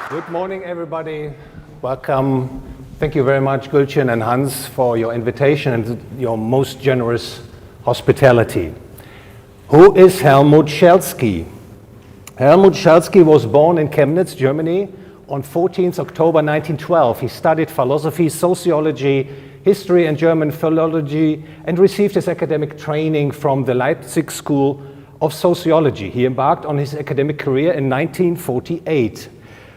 Good morning, everybody. Welcome. Thank you very much, Gülçin and Hans, for your invitation and your most generous hospitality. Who is Helmut Schelsky? Helmut Schelsky was born in Chemnitz, Germany, on 14th October 1912. He studied philosophy, sociology, history and German philology, and received his academic training from the Leipzig School of Sociology. He embarked on his academic career in 1948.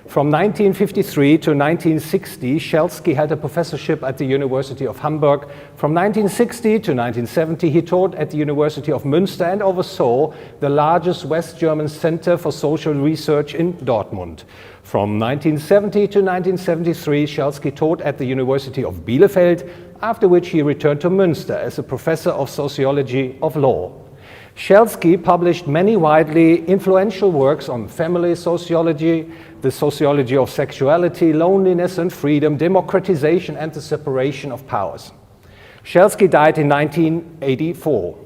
From 1953 to 1960, Schelsky held a professorship at the University of Hamburg. From 1960 to 1970, he taught at the University of Münster and oversaw the largest West German center for social research in Dortmund. From 1970 to 1973, Schelsky taught at the University of Bielefeld, after which he returned to Münster as a professor of sociology of law. Schelsky published many widely influential works on family sociology, the sociology of sexuality, loneliness and freedom, democratization and the separation of powers. Schelsky died in 1984.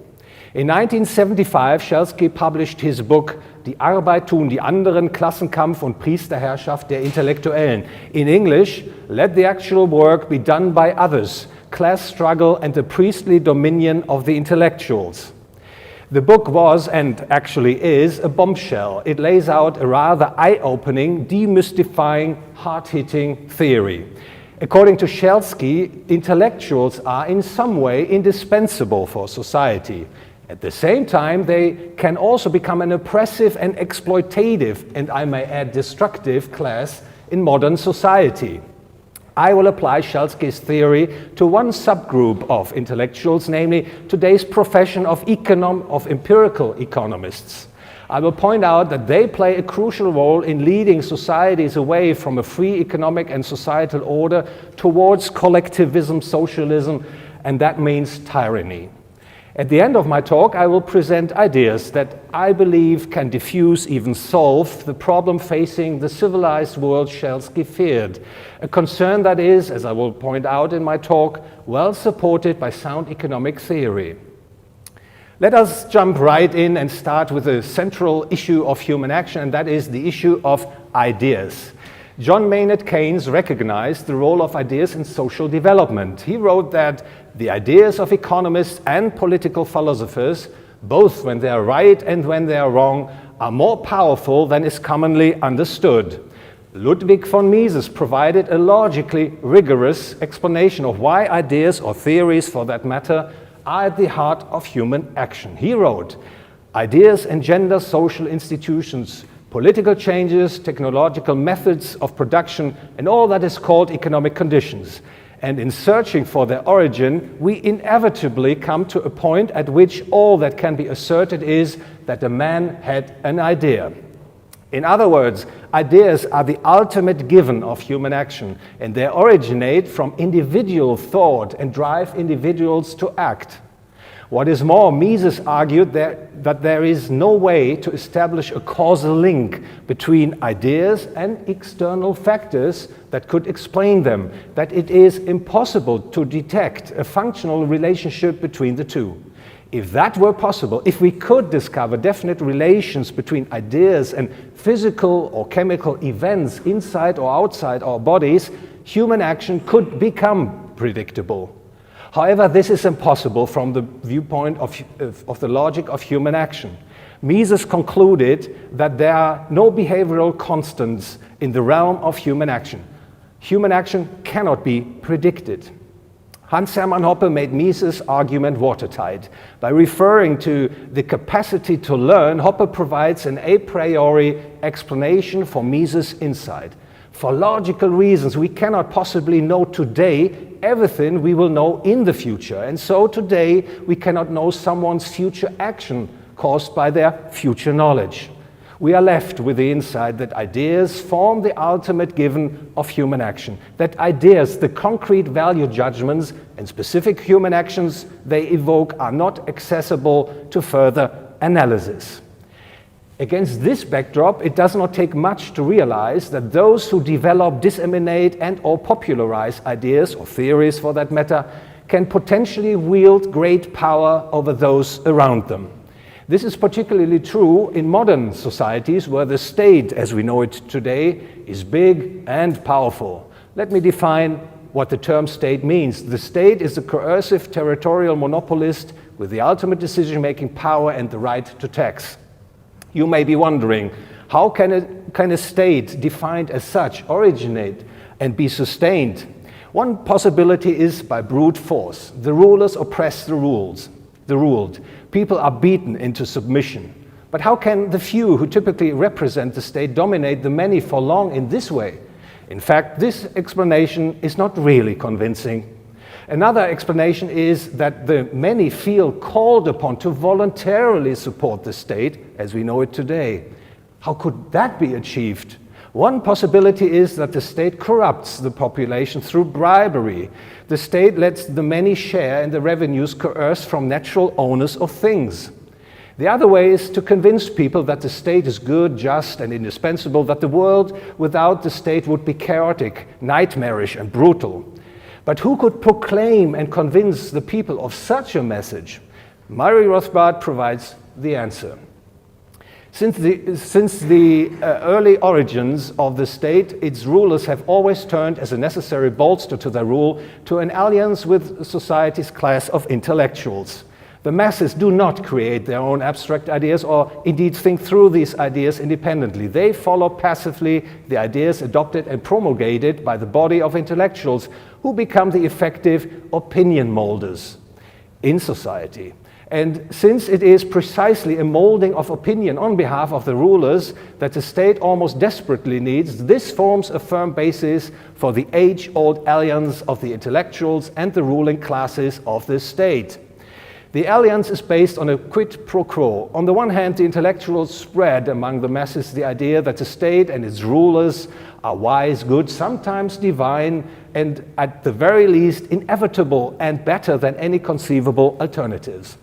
In 1975, Schelsky published his book Die Arbeit tun die anderen, Klassenkampf und Priesterherrschaft der Intellektuellen. In English, Let the Actual Work Be Done by Others, Class Struggle and the Priestly Dominion of the Intellectuals. The book was, and actually is, a bombshell. It lays out a rather eye-opening, demystifying, hard-hitting theory. According to Schelsky, intellectuals are in some way indispensable for society. At the same time, they can also become an oppressive and exploitative, and I may add destructive, class in modern society. I will apply Schelsky's theory to one subgroup of intellectuals, namely today's profession of empirical economists. I will point out that they play a crucial role in leading societies away from a free economic and societal order towards collectivism, socialism, and that means tyranny. At the end of my talk, I will present ideas that I believe can diffuse, even solve, the problem facing the civilized world Schelsky feared, a concern that is, as I will point out in my talk, well supported by sound economic theory. Let us jump right in and start with the central issue of human action, and that is the issue of ideas. John Maynard Keynes recognized the role of ideas in social development. He wrote that the ideas of economists and political philosophers, both when they are right and when they are wrong, are more powerful than is commonly understood. Ludwig von Mises provided a logically rigorous explanation of why ideas, or theories for that matter, are at the heart of human action. He wrote, "Ideas engender social institutions, political changes, technological methods of production, and all that is called economic conditions. And in searching for their origin, we inevitably come to a point at which all that can be asserted is that a man had an idea." In other words, ideas are the ultimate given of human action, and they originate from individual thought and drive individuals to act. What is more, Mises argued that there is no way to establish a causal link between ideas and external factors that could explain them, that it is impossible to detect a functional relationship between the two. If that were possible, if we could discover definite relations between ideas and physical or chemical events inside or outside our bodies, human action could become predictable. However, this is impossible from the viewpoint of the logic of human action. Mises concluded that there are no behavioral constants in the realm of human action. Human action cannot be predicted. Hans Hermann Hoppe made Mises' argument watertight. By referring to the capacity to learn, Hoppe provides an a priori explanation for Mises' insight. For logical reasons, we cannot possibly know today everything we will know in the future. And so today, we cannot know someone's future action caused by their future knowledge. We are left with the insight that ideas form the ultimate given of human action. That ideas, the concrete value judgments and specific human actions they evoke, are not accessible to further analysis. Against this backdrop, it does not take much to realize that those who develop, disseminate, and/or popularize ideas, or theories for that matter, can potentially wield great power over those around them. This is particularly true in modern societies where the state, as we know it today, is big and powerful. Let me define what the term state means. The state is a coercive territorial monopolist with the ultimate decision-making power and the right to tax. You may be wondering, how can a state defined as such originate and be sustained? One possibility is by brute force. The rulers oppress the ruled. People are beaten into submission. But how can the few who typically represent the state dominate the many for long in this way? In fact, this explanation is not really convincing. Another explanation is that the many feel called upon to voluntarily support the state as we know it today. How could that be achieved? One possibility is that the state corrupts the population through bribery. The state lets the many share in the revenues coerced from natural owners of things. The other way is to convince people that the state is good, just, and indispensable, that the world without the state would be chaotic, nightmarish, and brutal. But who could proclaim and convince the people of such a message? Murray Rothbard provides the answer. Since the early origins of the state, its rulers have always turned as a necessary bolster to their rule to an alliance with society's class of intellectuals. The masses do not create their own abstract ideas or indeed think through these ideas independently. They follow passively the ideas adopted and promulgated by the body of intellectuals who become the effective opinion molders in society. And since it is precisely a molding of opinion on behalf of the rulers that the state almost desperately needs, this forms a firm basis for the age-old alliance of the intellectuals and the ruling classes of the state. The alliance is based on a quid pro quo. On the one hand, the intellectuals spread among the masses the idea that the state and its rulers are wise, good, sometimes divine, and at the very least inevitable and better than any conceivable alternatives.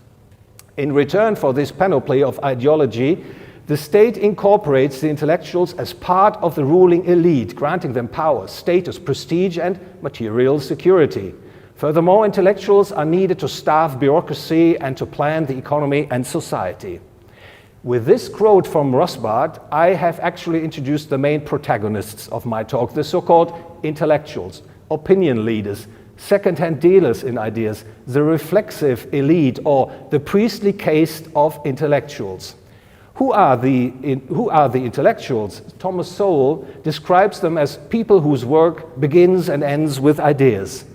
In return for this panoply of ideology, the state incorporates the intellectuals as part of the ruling elite, granting them power, status, prestige, and material security. Furthermore, intellectuals are needed to staff bureaucracy and to plan the economy and society. With this quote from Rothbard, I have actually introduced the main protagonists of my talk, the so-called intellectuals, opinion leaders, second-hand dealers in ideas, the reflexive elite, or the priestly caste of intellectuals. Who are the intellectuals? Thomas Sowell describes them as people whose work begins and ends with ideas.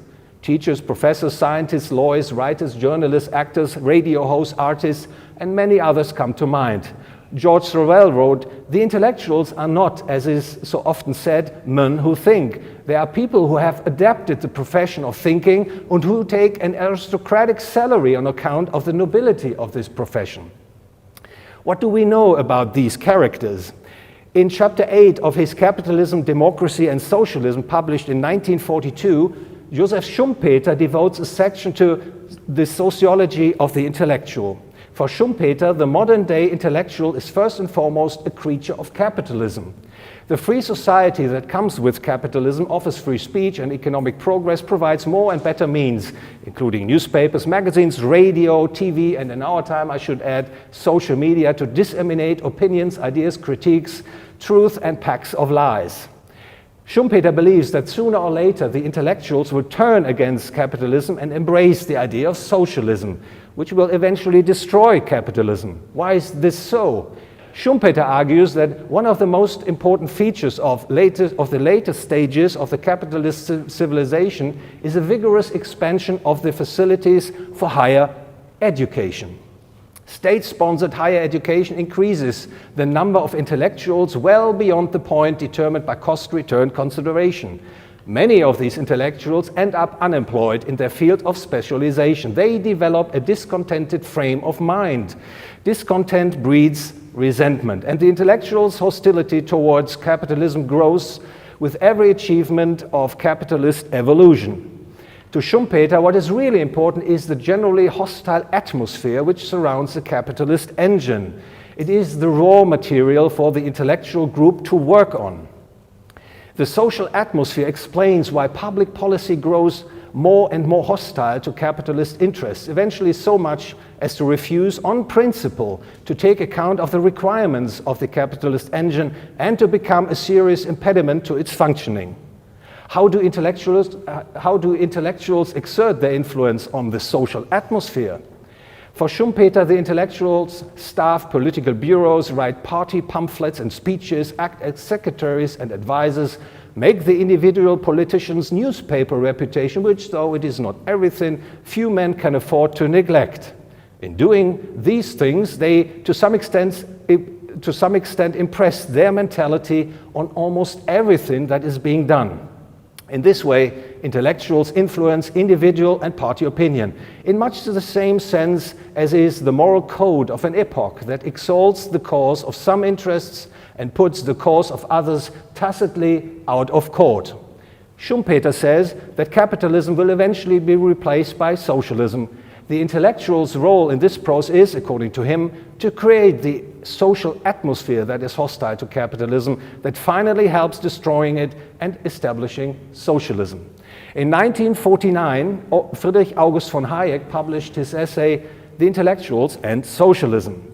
Teachers, professors, scientists, lawyers, writers, journalists, actors, radio hosts, artists, and many others come to mind. George Sorel wrote, "The intellectuals are not, as is so often said, men who think. They are people who have adapted the profession of thinking and who take an aristocratic salary on account of the nobility of this profession." What do we know about these characters? In chapter 8 of his Capitalism, Democracy and Socialism, published in 1942, Joseph Schumpeter devotes a section to the sociology of the intellectual. For Schumpeter, the modern-day intellectual is first and foremost a creature of capitalism. The free society that comes with capitalism offers free speech and economic progress, provides more and better means, including newspapers, magazines, radio, TV, and in our time, I should add, social media, to disseminate opinions, ideas, critiques, truth, and packs of lies. Schumpeter believes that sooner or later the intellectuals will turn against capitalism and embrace the idea of socialism, which will eventually destroy capitalism. Why is this so? Schumpeter argues that one of the most important features of the later stages of the capitalist civilization is a vigorous expansion of the facilities for higher education. State-sponsored higher education increases the number of intellectuals well beyond the point determined by cost-return consideration. Many of these intellectuals end up unemployed in their field of specialization. They develop a discontented frame of mind. Discontent breeds resentment, and the intellectuals' hostility towards capitalism grows with every achievement of capitalist evolution. To Schumpeter, what is really important is the generally hostile atmosphere which surrounds the capitalist engine. It is the raw material for the intellectual group to work on. The social atmosphere explains why public policy grows more and more hostile to capitalist interests, eventually so much as to refuse on principle to take account of the requirements of the capitalist engine and to become a serious impediment to its functioning. How do intellectuals exert their influence on the social atmosphere? For Schumpeter, the intellectuals staff political bureaus, write party pamphlets and speeches, act as secretaries and advisors, make the individual politician's newspaper reputation, which, though it is not everything, few men can afford to neglect. In doing these things, they, to some extent, impress their mentality on almost everything that is being done. In this way, intellectuals influence individual and party opinion, in much the same sense as is the moral code of an epoch that exalts the cause of some interests and puts the cause of others tacitly out of court. Schumpeter says that capitalism will eventually be replaced by socialism. The intellectual's role in this process is, according to him, to create the social atmosphere that is hostile to capitalism, that finally helps destroying it and establishing socialism. In 1949, Friedrich August von Hayek published his essay, The Intellectuals and Socialism.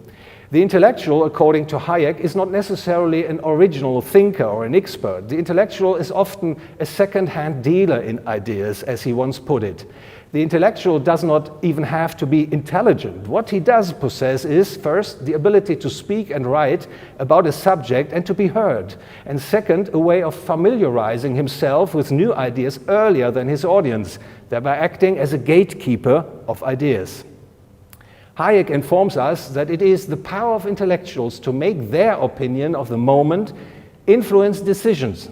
The intellectual, according to Hayek, is not necessarily an original thinker or an expert. The intellectual is often a second-hand dealer in ideas, as he once put it. The intellectual does not even have to be intelligent. What he does possess is, first, the ability to speak and write about a subject and to be heard, and second, a way of familiarizing himself with new ideas earlier than his audience, thereby acting as a gatekeeper of ideas. Hayek informs us that it is the power of intellectuals to make their opinion of the moment influence decisions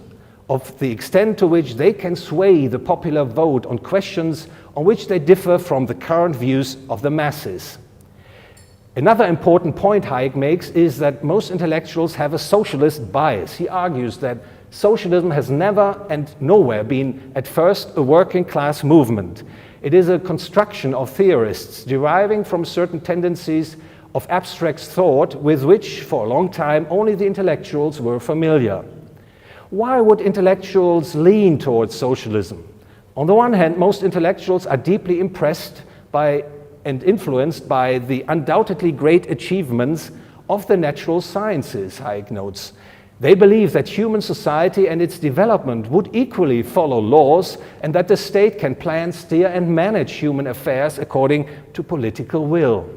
of the extent to which they can sway the popular vote on questions on which they differ from the current views of the masses. Another important point Hayek makes is that most intellectuals have a socialist bias. He argues that socialism has never and nowhere been at first a working class movement. It is a construction of theorists deriving from certain tendencies of abstract thought with which, for a long time, only the intellectuals were familiar. Why would intellectuals lean towards socialism? On the one hand, most intellectuals are deeply impressed by and influenced by the undoubtedly great achievements of the natural sciences, Hayek notes. They believe that human society and its development would equally follow laws and that the state can plan, steer, and manage human affairs according to political will.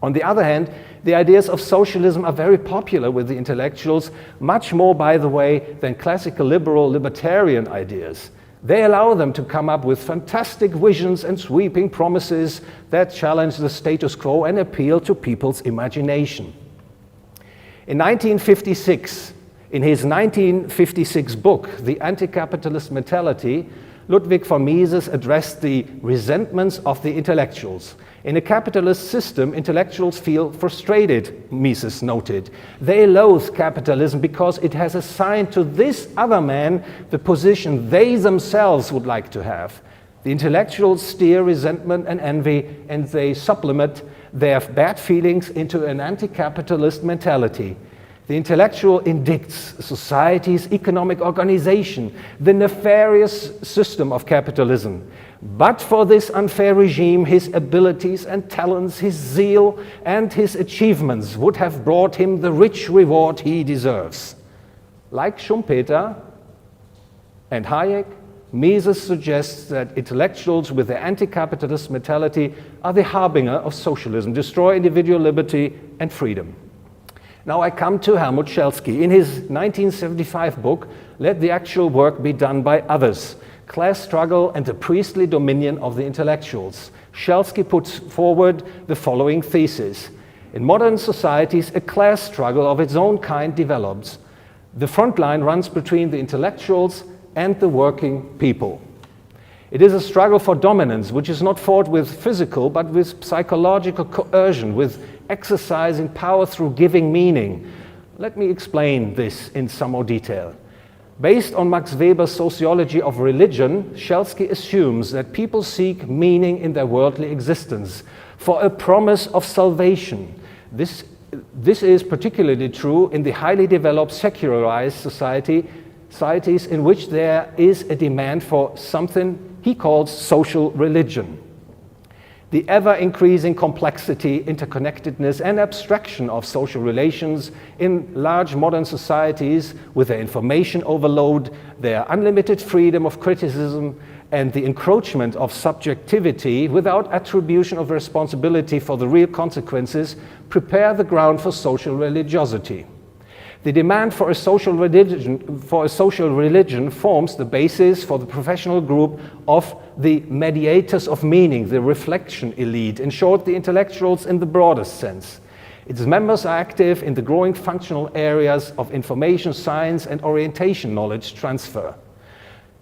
On the other hand, the ideas of socialism are very popular with the intellectuals, much more, by the way, than classical liberal libertarian ideas. They allow them to come up with fantastic visions and sweeping promises that challenge the status quo and appeal to people's imagination. In 1956, in his 1956 book, The Anti-Capitalist Mentality, Ludwig von Mises addressed the resentments of the intellectuals. In a capitalist system, intellectuals feel frustrated, Mises noted. They loathe capitalism because it has assigned to this other man the position they themselves would like to have. The intellectuals steer resentment and envy, and they supplement their bad feelings into an anti-capitalist mentality. The intellectual indicts society's economic organization, the nefarious system of capitalism. But for this unfair regime, his abilities and talents, his zeal and his achievements would have brought him the rich reward he deserves. Like Schumpeter and Hayek, Mises suggests that intellectuals with their anti-capitalist mentality are the harbinger of socialism, destroy individual liberty and freedom. Now I come to Helmut Schelsky. In his 1975 book, Let the Actual Work Be Done by Others, Class Struggle and the Priestly Dominion of the Intellectuals, Schelsky puts forward the following thesis. In modern societies, a class struggle of its own kind develops. The front line runs between the intellectuals and the working people. It is a struggle for dominance, which is not fought with physical, but with psychological coercion, with exercising power through giving meaning. Let me explain this in some more detail. Based on Max Weber's sociology of religion, Schelsky assumes that people seek meaning in their worldly existence for a promise of salvation. This is particularly true in the highly developed secularized societies in which there is a demand for something he calls social religion. The ever-increasing complexity, interconnectedness, and abstraction of social relations in large modern societies with their information overload, their unlimited freedom of criticism, and the encroachment of subjectivity without attribution of responsibility for the real consequences prepare the ground for social religiosity. The demand for a social religion forms the basis for the professional group of the mediators of meaning, the reflection elite, in short, the intellectuals in the broadest sense. Its members are active in the growing functional areas of information science and orientation knowledge transfer.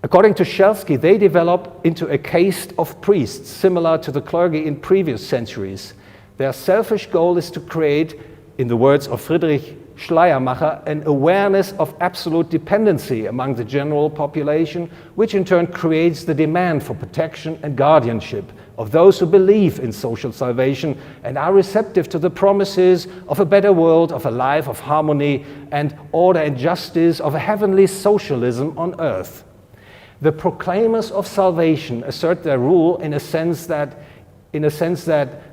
According to Schelsky, they develop into a caste of priests, similar to the clergy in previous centuries. Their selfish goal is to create, in the words of Friedrich Schleiermacher, an awareness of absolute dependency among the general population, which in turn creates the demand for protection and guardianship of those who believe in social salvation and are receptive to the promises of a better world, of a life of harmony and order and justice, of a heavenly socialism on earth. The proclaimers of salvation assert their rule in a sense that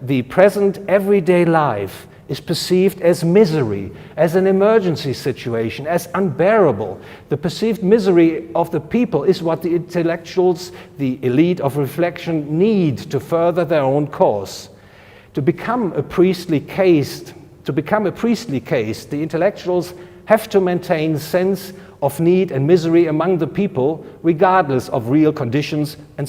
the present everyday life is perceived as misery, as an emergency situation, as unbearable. The perceived misery of the people is what the intellectuals, the elite of reflection, need to further their own cause. To become a priestly caste, the intellectuals have to maintain sense of need and misery among the people, regardless of real conditions and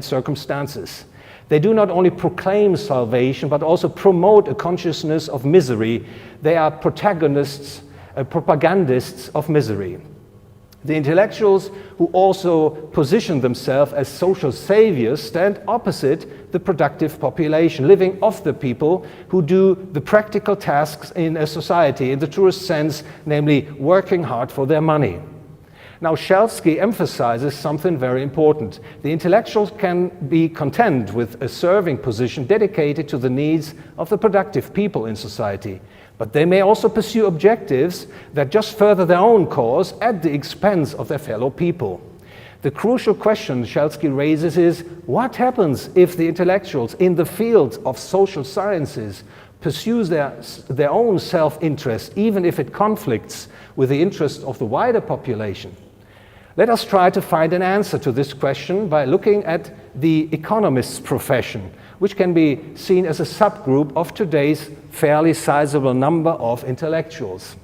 circumstances. They do not only proclaim salvation, but also promote a consciousness of misery. They are propagandists of misery. The intellectuals who also position themselves as social saviors stand opposite the productive population, living off the people who do the practical tasks in a society in the truest sense, namely working hard for their money. Now, Schelsky emphasizes something very important. The intellectuals can be content with a serving position dedicated to the needs of the productive people in society, but they may also pursue objectives that just further their own cause at the expense of their fellow people. The crucial question Schelsky raises is, what happens if the intellectuals in the field of social sciences pursue their own self-interest, even if it conflicts with the interest of the wider population? Let us try to find an answer to this question by looking at the economist's profession, which can be seen as a subgroup of today's fairly sizable number of intellectuals.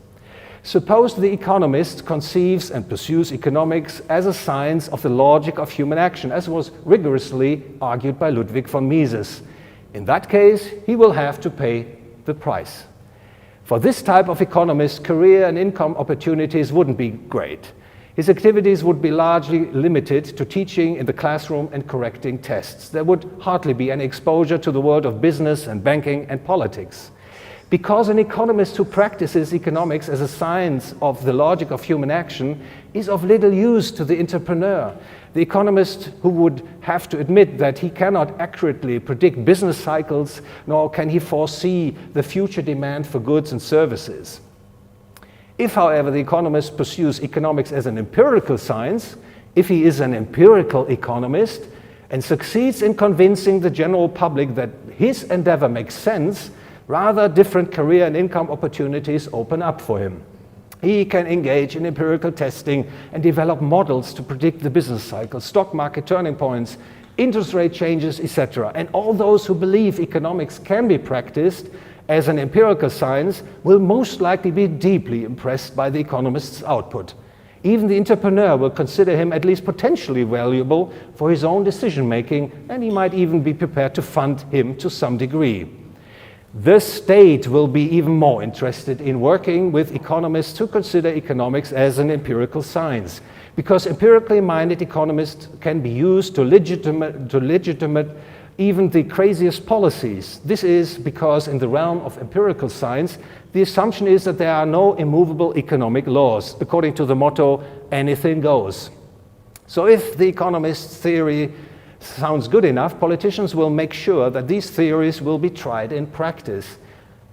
Suppose the economist conceives and pursues economics as a science of the logic of human action, as was rigorously argued by Ludwig von Mises. In that case, he will have to pay the price. For this type of economist, career and income opportunities wouldn't be great. His activities would be largely limited to teaching in the classroom and correcting tests. There would hardly be any exposure to the world of business and banking and politics. Because an economist who practices economics as a science of the logic of human action is of little use to the entrepreneur, the economist who would have to admit that he cannot accurately predict business cycles, nor can he foresee the future demand for goods and services. If, however, the economist pursues economics as an empirical science, if he is an empirical economist and succeeds in convincing the general public that his endeavor makes sense, rather different career and income opportunities open up for him. He can engage in empirical testing and develop models to predict the business cycle, stock market turning points, interest rate changes, etc. And all those who believe economics can be practiced as an empirical science will most likely be deeply impressed by the economist's output. Even the entrepreneur will consider him at least potentially valuable for his own decision-making, and he might even be prepared to fund him to some degree. The state will be even more interested in working with economists who consider economics as an empirical science, because empirically minded economists can be used to legitimate even the craziest policies. This is because in the realm of empirical science, the assumption is that there are no immovable economic laws, according to the motto, anything goes. So if the economist's theory sounds good enough, politicians will make sure that these theories will be tried in practice.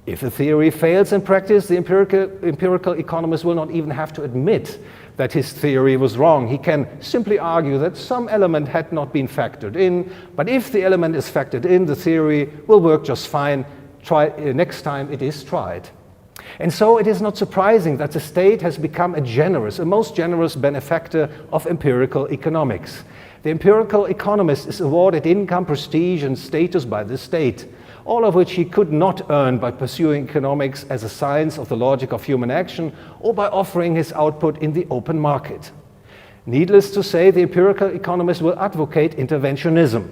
If a theory fails in practice, the empirical economist will not even have to admit that his theory was wrong. He can simply argue that some element had not been factored in, but if the element is factored in, the theory will work just fine. Next time it is tried. And so it is not surprising that the state has become a most generous benefactor of empirical economics. The empirical economist is awarded income, prestige, and status by the state, all of which he could not earn by pursuing economics as a science of the logic of human action or by offering his output in the open market. Needless to say, the empirical economist will advocate interventionism.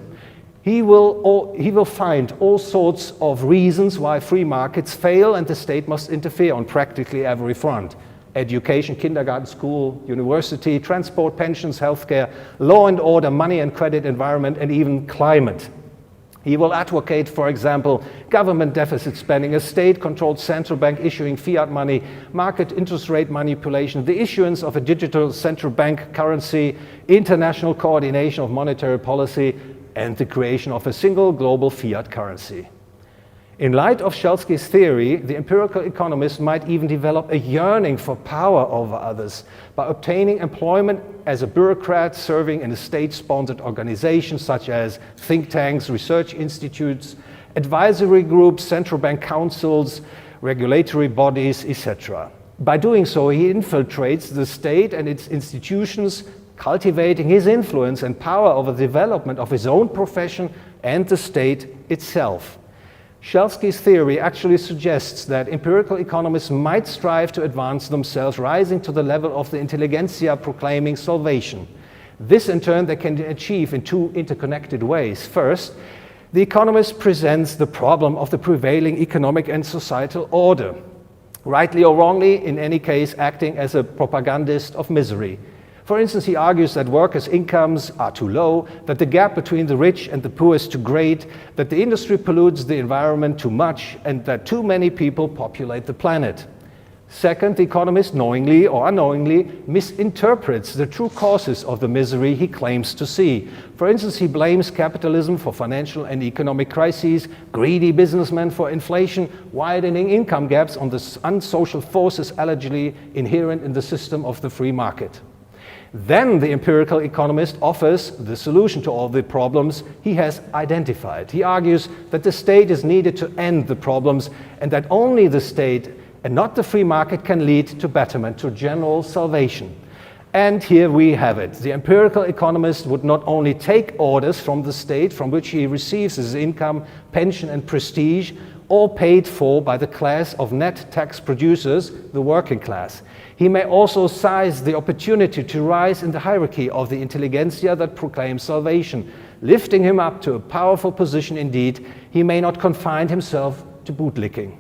He will find all sorts of reasons why free markets fail and the state must interfere on practically every front. Education, kindergarten, school, university, transport, pensions, healthcare, law and order, money and credit, environment, and even climate. He will advocate, for example, government deficit spending, a state-controlled central bank issuing fiat money, market interest rate manipulation, the issuance of a digital central bank currency, international coordination of monetary policy, and the creation of a single global fiat currency. In light of Schelsky's theory, the empirical economist might even develop a yearning for power over others by obtaining employment as a bureaucrat serving in a state-sponsored organization such as think tanks, research institutes, advisory groups, central bank councils, regulatory bodies, etc. By doing so, he infiltrates the state and its institutions, cultivating his influence and power over the development of his own profession and the state itself. Schelsky's theory actually suggests that empirical economists might strive to advance themselves, rising to the level of the intelligentsia proclaiming salvation. This, in turn, they can achieve in two interconnected ways. First, the economist presents the problem of the prevailing economic and societal order, rightly or wrongly, in any case, acting as a propagandist of misery. For instance, he argues that workers' incomes are too low, that the gap between the rich and the poor is too great, that the industry pollutes the environment too much, and that too many people populate the planet. Second, the economist knowingly or unknowingly misinterprets the true causes of the misery he claims to see. For instance, he blames capitalism for financial and economic crises, greedy businessmen for inflation, widening income gaps on the unsocial forces allegedly inherent in the system of the free market. Then the empirical economist offers the solution to all the problems he has identified. He argues that the state is needed to end the problems and that only the state and not the free market can lead to betterment, to general salvation. And here we have it. The empirical economist would not only take orders from the state from which he receives his income, pension and prestige, all paid for by the class of net tax producers, the working class. He may also seize the opportunity to rise in the hierarchy of the intelligentsia that proclaims salvation, lifting him up to a powerful position indeed. He may not confine himself to bootlicking.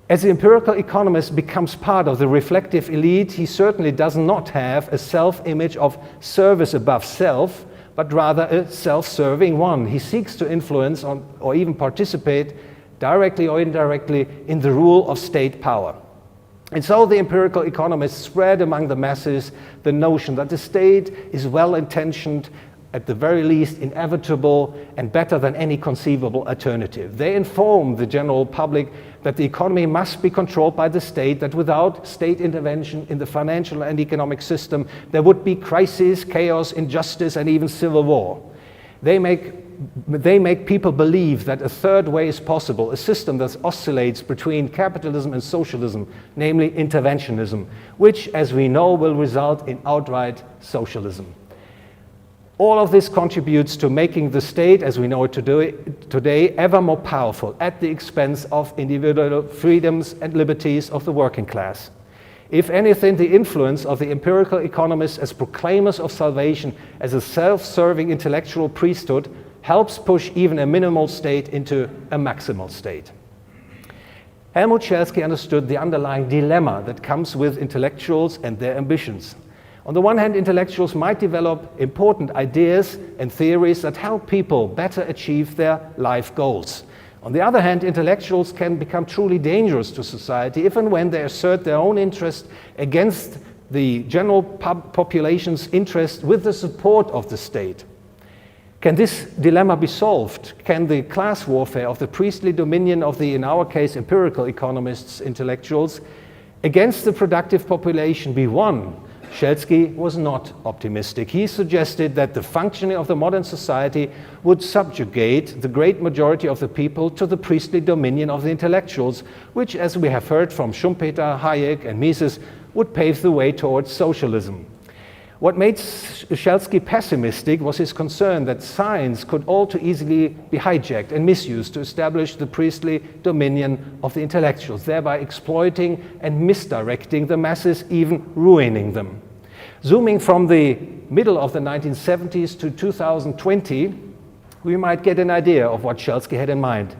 As the empirical economist becomes part of the reflective elite, he certainly does not have a self-image of service above self, but rather a self-serving one. He seeks to influence or even participate directly or indirectly in the rule of state power. And so the empirical economists spread among the masses the notion that the state is well-intentioned, at the very least inevitable, and better than any conceivable alternative. They inform the general public that the economy must be controlled by the state, that without state intervention in the financial and economic system, there would be crisis, chaos, injustice, and even civil war. They make people believe that a third way is possible, a system that oscillates between capitalism and socialism, namely interventionism, which, as we know, will result in outright socialism. All of this contributes to making the state, as we know it today, ever more powerful at the expense of individual freedoms and liberties of the working class. If anything, the influence of the empirical economists as proclaimers of salvation, as a self-serving intellectual priesthood, helps push even a minimal state into a maximal state. Helmut Schelsky understood the underlying dilemma that comes with intellectuals and their ambitions. On the one hand, intellectuals might develop important ideas and theories that help people better achieve their life goals. On the other hand, intellectuals can become truly dangerous to society if and when they assert their own interest against the general population's interest with the support of the state. Can this dilemma be solved? Can the class warfare of the priestly dominion of the, in our case, empirical economists, intellectuals, against the productive population be won Schelsky was not optimistic. He suggested that the functioning of the modern society would subjugate the great majority of the people to the priestly dominion of the intellectuals, which, as we have heard from Schumpeter, Hayek, and Mises, would pave the way towards socialism. What made Schelsky pessimistic was his concern that science could all too easily be hijacked and misused to establish the priestly dominion of the intellectuals, thereby exploiting and misdirecting the masses, even ruining them. Zooming from the middle of the 1970s to 2020, we might get an idea of what Schelsky had in mind.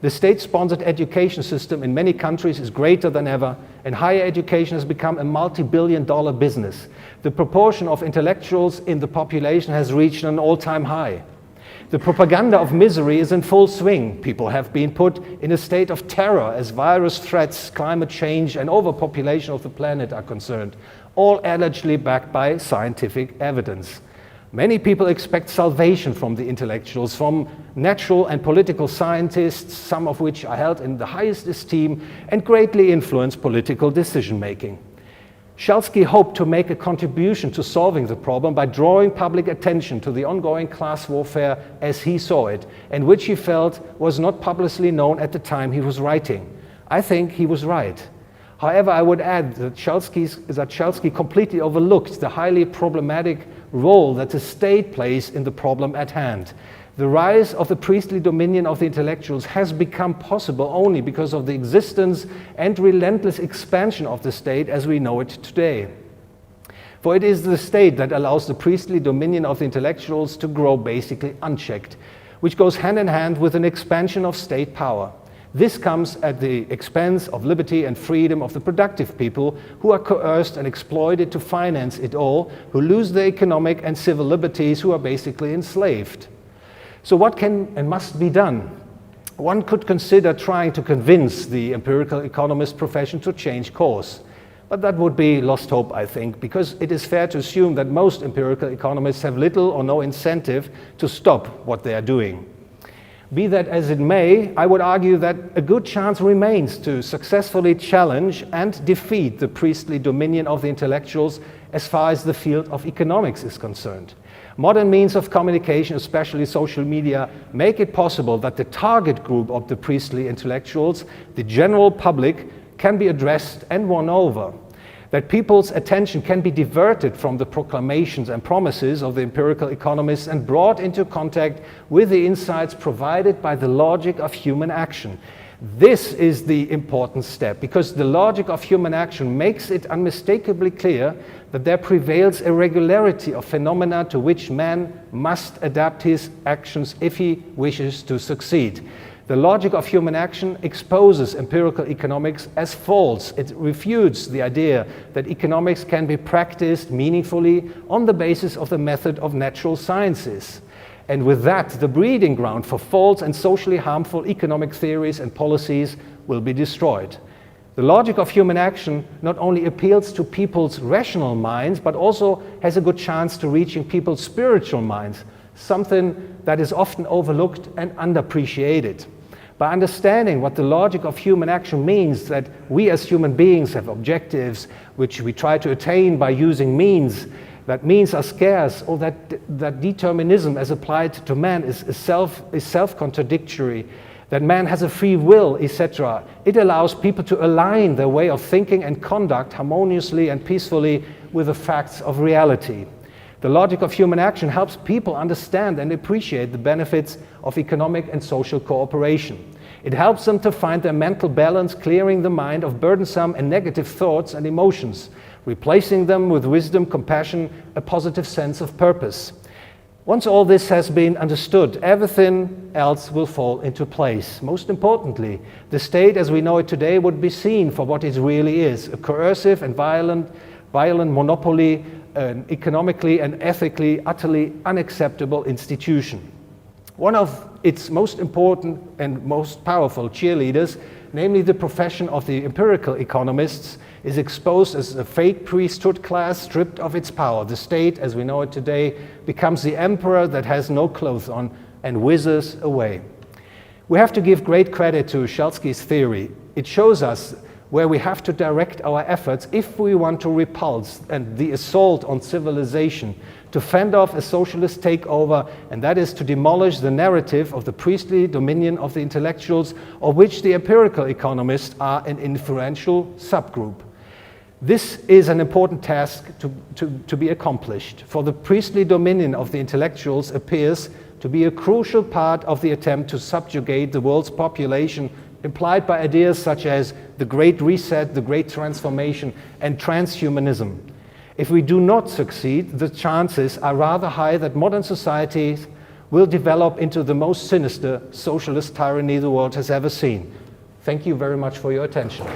The state-sponsored education system in many countries is greater than ever, and higher education has become a multi-billion-dollar business. The proportion of intellectuals in the population has reached an all-time high. The propaganda of misery is in full swing. People have been put in a state of terror as virus threats, climate change, and overpopulation of the planet are concerned, all allegedly backed by scientific evidence. Many people expect salvation from the intellectuals, from natural and political scientists, some of which are held in the highest esteem and greatly influence political decision-making. Schelsky hoped to make a contribution to solving the problem by drawing public attention to the ongoing class warfare as he saw it, and which he felt was not publicly known at the time he was writing. I think he was right. However, I would add that Schelsky completely overlooked the highly problematic role that the state plays in the problem at hand. The rise of the priestly dominion of the intellectuals has become possible only because of the existence and relentless expansion of the state as we know it today. For it is the state that allows the priestly dominion of the intellectuals to grow basically unchecked, which goes hand in hand with an expansion of state power. This comes at the expense of liberty and freedom of the productive people who are coerced and exploited to finance it all, who lose their economic and civil liberties, who are basically enslaved. So what can and must be done? One could consider trying to convince the empirical economist profession to change course. But that would be lost hope, I think, because it is fair to assume that most empirical economists have little or no incentive to stop what they are doing. Be that as it may, I would argue that a good chance remains to successfully challenge and defeat the priestly dominion of the intellectuals as far as the field of economics is concerned. Modern means of communication, especially social media, make it possible that the target group of the priestly intellectuals, the general public, can be addressed and won over. That people's attention can be diverted from the proclamations and promises of the empirical economists and brought into contact with the insights provided by the logic of human action. This is the important step, because the logic of human action makes it unmistakably clear that there prevails a regularity of phenomena to which man must adapt his actions if he wishes to succeed. The logic of human action exposes empirical economics as false. It refutes the idea that economics can be practiced meaningfully on the basis of the method of natural sciences. And with that, the breeding ground for false and socially harmful economic theories and policies will be destroyed. The logic of human action not only appeals to people's rational minds, but also has a good chance to reaching people's spiritual minds, something that is often overlooked and underappreciated. By understanding what the logic of human action means, that we as human beings have objectives which we try to attain by using means, that means are scarce, or that determinism as applied to man is self-contradictory, that man has a free will, etc. It allows people to align their way of thinking and conduct harmoniously and peacefully with the facts of reality. The logic of human action helps people understand and appreciate the benefits of economic and social cooperation. It helps them to find their mental balance, clearing the mind of burdensome and negative thoughts and emotions, replacing them with wisdom, compassion, a positive sense of purpose. Once all this has been understood, everything else will fall into place. Most importantly, the state as we know it today would be seen for what it really is, a coercive and violent monopoly, an economically and ethically utterly unacceptable institution. One of its most important and most powerful cheerleaders, namely the profession of the empirical economists, is exposed as a fake priesthood class stripped of its power. The state, as we know it today, becomes the emperor that has no clothes on and withers away. We have to give great credit to Schelsky's theory. It shows us where we have to direct our efforts if we want to repulse and the assault on civilization, to fend off a socialist takeover, and that is to demolish the narrative of the priestly dominion of the intellectuals, of which the empirical economists are an influential subgroup. This is an important task to be accomplished, for the priestly dominion of the intellectuals appears to be a crucial part of the attempt to subjugate the world's population, implied by ideas such as the Great Reset, the Great Transformation, and transhumanism. If we do not succeed, the chances are rather high that modern societies will develop into the most sinister socialist tyranny the world has ever seen. Thank you very much for your attention.